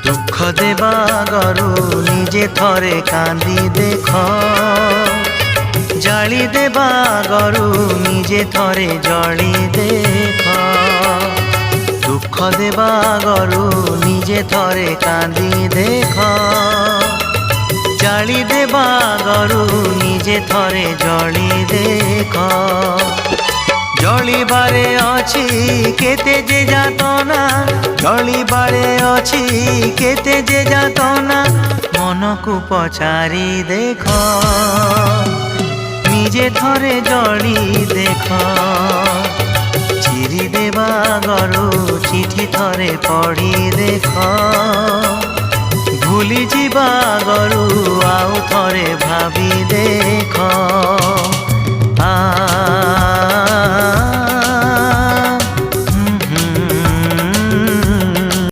দুঃখ দেবা গরু নিজে থরে কান্দি দেখ, জালি দেবা গরু নিজে থরে জলি দেখ। দুঃখ দেবা গরু নিজে থরে কান্দি দেখ, জালি দেবা গরু নিজে থরে জলি দেখ। জলিবারে অছি কেতে যে যাতনা, জলিবারে অছি কেতে যে যাতনা, মনকু পচারি দেখ, নিজে থরে জলি দেখ। চিরি দেবা গরু চিঠি থরে পড়ি দেখ, ভুলি ଯିବା ଗରୁ ଆଉ ଥରେ ଭାବି ଦେଖ।